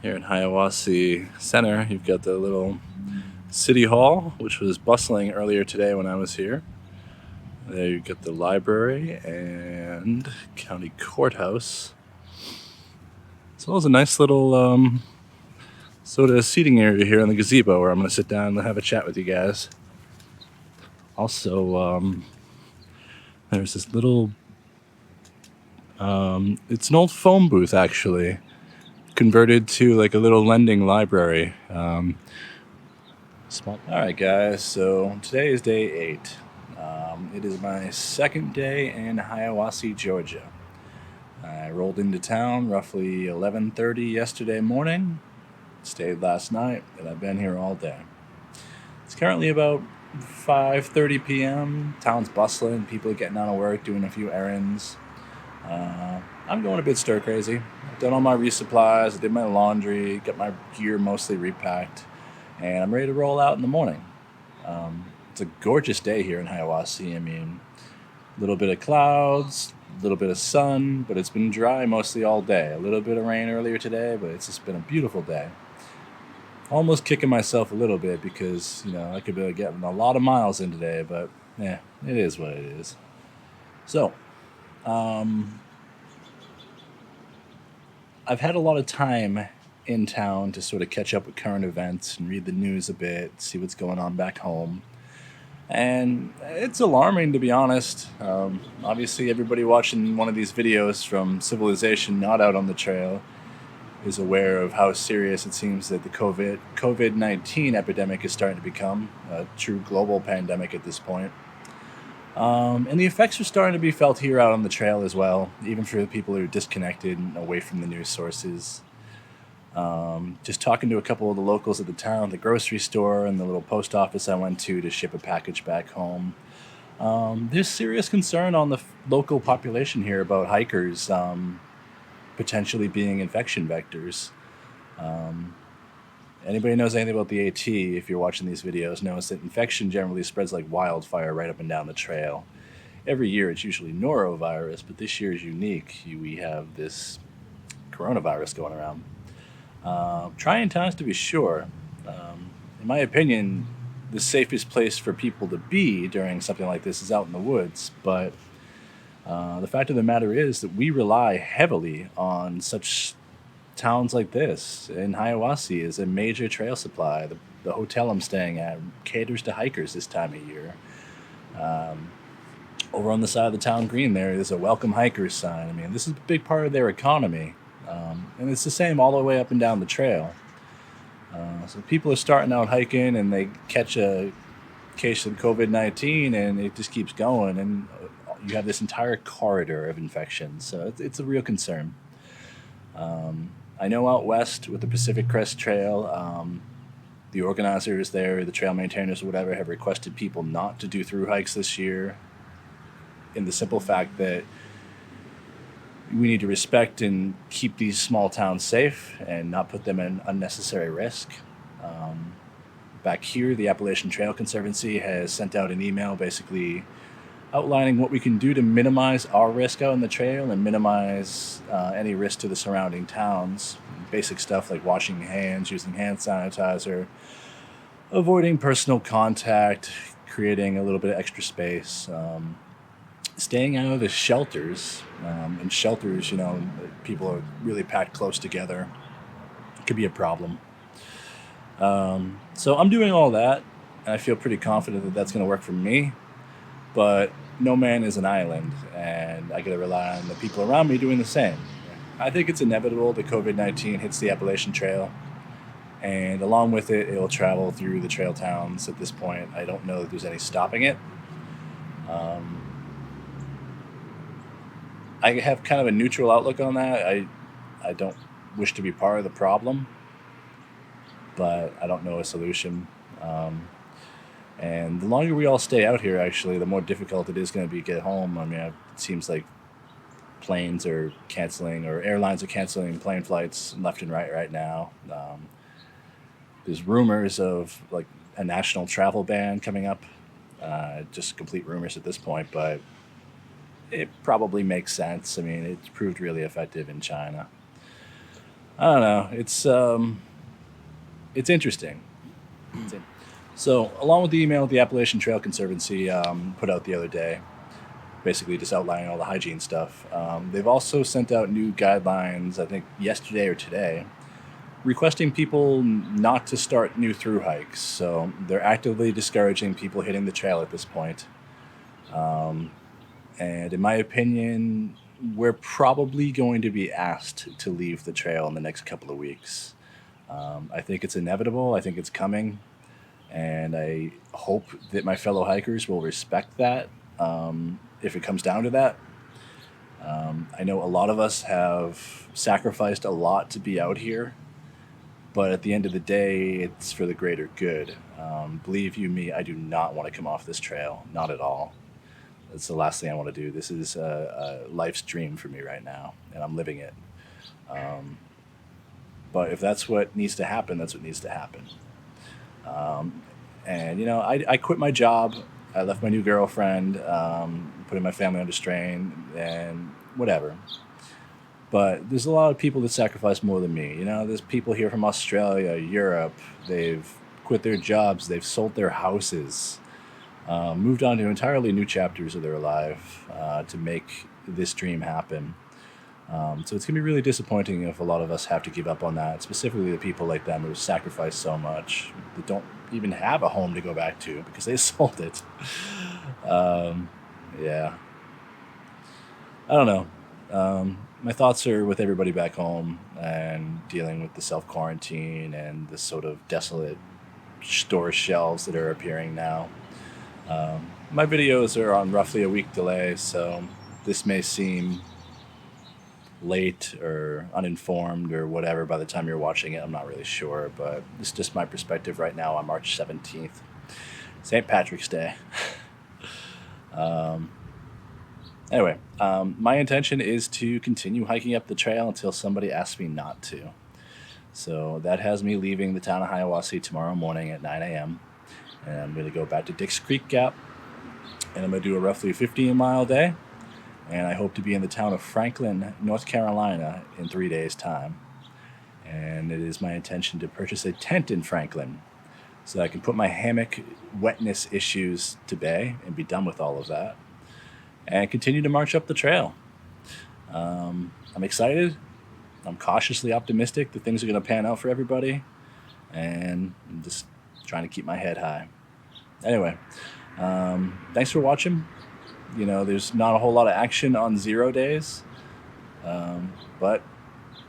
Here in Hiawassee Center, you've got the little city hall, which was bustling earlier today when I was here. There you get the library and county courthouse, as well as a nice little sort of seating area here in the gazebo where I'm going to sit down and have a chat with you guys. Also, there's this little, it's an old phone booth actually, converted to like a little lending library. Alright guys, so today is day 8. It is my second day in Hiawassee, Georgia. I rolled into town roughly 11:30 yesterday morning, stayed last night, and I've been here all day. It's currently about 5:30 p.m. Town's bustling, people are getting out of work, doing a few errands. I'm going a bit stir crazy. I've done all my resupplies, I did my laundry, got my gear mostly repacked, and I'm ready to roll out in the morning. It's a gorgeous day here in Hiawassee. I mean, a little bit of clouds, a little bit of sun, but it's been dry mostly all day. A little bit of rain earlier today, but it's just been a beautiful day. Almost kicking myself a little bit because, I could be getting a lot of miles in today, but yeah, it is what it is. So, I've had a lot of time in town to sort of catch up with current events and read the news a bit, see what's going on back home. And it's alarming, to be honest. Obviously, everybody watching one of these videos from civilization not out on the trail is aware of how serious it seems that the COVID-19 epidemic is starting to become a true global pandemic at this point. And the effects are starting to be felt here out on the trail as well, even for the people who are disconnected and away from the news sources. Just talking to a couple of the locals at the town, the grocery store, and the little post office I went to ship a package back home. There's serious concern on the local population here about hikers potentially being infection vectors. Anybody knows anything about the AT, if you're watching these videos, knows that infection generally spreads like wildfire right up and down the trail. Every year it's usually norovirus, but this year is unique. We have this coronavirus going around. Trying times to be sure. In my opinion, the safest place for people to be during something like this is out in the woods, but the fact of the matter is that we rely heavily on such towns like this. In Hiawassee is a major trail supply. The hotel I'm staying at caters to hikers this time of year. Over on the side of the town green there is a welcome hikers sign. I mean, this is a big part of their economy. And it's the same all the way up and down the trail. So people are starting out hiking and they catch a case of COVID-19 and it just keeps going, and you have this entire corridor of infections. So it's a real concern. I know out west with the Pacific Crest Trail, the organizers there, the trail maintainers or whatever, have requested people not to do through hikes this year, in the simple fact that we need to respect and keep these small towns safe and not put them in unnecessary risk. Back here, the Appalachian Trail Conservancy has sent out an email basically outlining what we can do to minimize our risk out on the trail and minimize any risk to the surrounding towns. Basic stuff like washing hands, using hand sanitizer, avoiding personal contact, creating a little bit of extra space, staying out of the shelters. In shelters, people are really packed close together. It could be a problem. So I'm doing all that, and I feel pretty confident that that's going to work for me. But no man is an island, and I got to rely on the people around me doing the same. I think it's inevitable that COVID-19 hits the Appalachian Trail, and along with it, it'll travel through the trail towns at this point. I don't know that there's any stopping it. I have kind of a neutral outlook on that. I don't wish to be part of the problem, but I don't know a solution. And the longer we all stay out here, actually, the more difficult it is going to be to get home. I mean, it seems like planes are canceling, or airlines are canceling plane flights left and right now. There's rumors of like a national travel ban coming up. Just complete rumors at this point, but it probably makes sense. I mean, it's proved really effective in China. I don't know. It's interesting. So, along with the email the Appalachian Trail Conservancy put out the other day, basically just outlining all the hygiene stuff, they've also sent out new guidelines, I think yesterday or today, requesting people not to start new through hikes. So, they're actively discouraging people hitting the trail at this point. And in my opinion, we're probably going to be asked to leave the trail in the next couple of weeks. I think it's inevitable. I think it's coming. And I hope that my fellow hikers will respect that if it comes down to that. I know a lot of us have sacrificed a lot to be out here, but at the end of the day, it's for the greater good. Believe you me, I do not want to come off this trail, not at all. That's the last thing I want to do. This is a life's dream for me right now, and I'm living it. Um, but if that's what needs to happen, that's what needs to happen. Um, and I quit my job. I left my new girlfriend, putting my family under strain, and whatever. But there's a lot of people that sacrifice more than me. There's people here from Australia, Europe. They've quit their jobs. They've sold their houses, moved on to entirely new chapters of their life to make this dream happen. So it's going to be really disappointing if a lot of us have to give up on that, specifically the people like them who sacrifice so much, that don't even have a home to go back to because they sold it. Um, yeah, I don't know. My thoughts are with everybody back home and dealing with the self quarantine and the sort of desolate store shelves that are appearing now. My videos are on roughly a week delay, so this may seem late or uninformed or whatever by the time you're watching it. I'm not really sure, but it's just my perspective right now on March 17th, St. Patrick's Day. um, anyway, my intention is to continue hiking up the trail until somebody asks me not to. So that has me leaving the town of Hiawassee tomorrow morning at 9 a.m. And I'm going to go back to Dick's Creek Gap, and I'm going to do a roughly 15-mile day. And I hope to be in the town of Franklin, North Carolina in 3 days' time. And it is my intention to purchase a tent in Franklin so I can put my hammock wetness issues to bay and be done with all of that and continue to march up the trail. I'm excited. I'm cautiously optimistic that things are going to pan out for everybody. And I'm just trying to keep my head high. Anyway, thanks for watching. There's not a whole lot of action on 0 days, but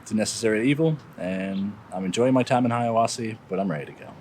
it's a necessary evil, and I'm enjoying my time in Hiawassee, but I'm ready to go.